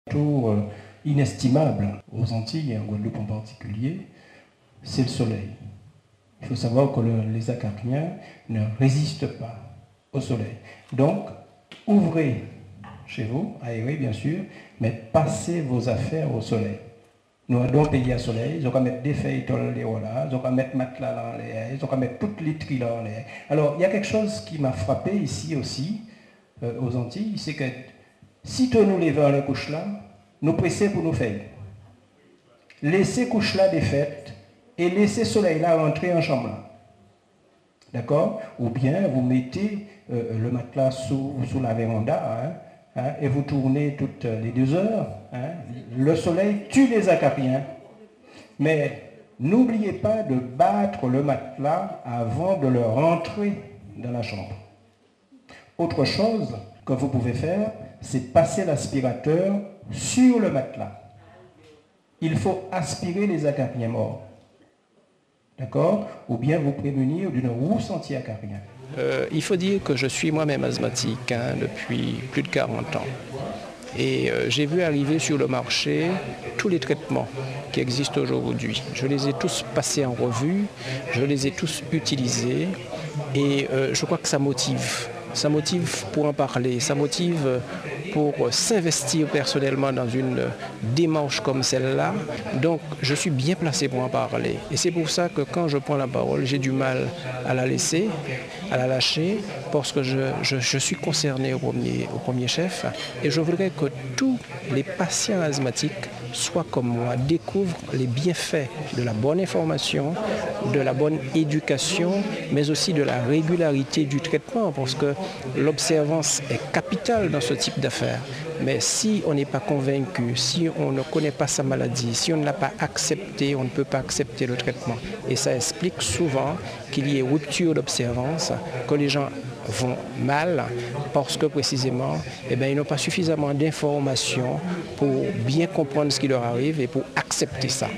Tour inestimable aux Antilles et en Guadeloupe en particulier, c'est le soleil. Il faut savoir que les acariens ne résistent pas au soleil. Donc, ouvrez chez vous, aérez bien sûr, mais passez vos affaires au soleil. Nous allons payer au soleil, ils vont mettre des feuilles dans les là, ils vont mettre matelas dans les ils vont mettre toutes les tris dans les. Alors, il y a quelque chose qui m'a frappé ici aussi, aux Antilles, c'est que si tu nous levons la couche là, nous pressons pour nous faire. Laissez couche là des fêtes et laissez soleil là rentrer en chambre là. D'accord? Ou bien vous mettez le matelas sous la véranda et vous tournez toutes les 2 heures. Le soleil tue les acariens. Mais n'oubliez pas de battre le matelas avant de le rentrer dans la chambre. Autre chose que vous pouvez faire, c'est passer l'aspirateur sur le matelas. Il faut aspirer les acariens morts. D'accord? Ou bien vous prémunir d'une rousse anti-acarien. Il faut dire que je suis moi-même asthmatique depuis plus de 40 ans. Et j'ai vu arriver sur le marché tous les traitements qui existent aujourd'hui. Je les ai tous passés en revue, je les ai tous utilisés et je crois que ça motive. Ça motive pour en parler, ça motive pour s'investir personnellement dans une démarche comme celle-là. Donc je suis bien placé pour en parler. Et c'est pour ça que quand je prends la parole, j'ai du mal à la laisser, à la lâcher, parce que je suis concerné au premier chef. Et je voudrais que tous les patients asthmatiques soient comme moi, découvrent les bienfaits de la bonne information, de la bonne éducation, mais aussi de la régularité du traitement, parce que l'observance est capitale dans ce type d'affaires. Mais si on n'est pas convaincu, si on ne connaît pas sa maladie, si on ne l'a pas accepté, on ne peut pas accepter le traitement. Et ça explique souvent qu'il y ait rupture d'observance, que les gens vont mal parce que précisément ils n'ont pas suffisamment d'informations pour bien comprendre ce qui leur arrive et pour accepter ça.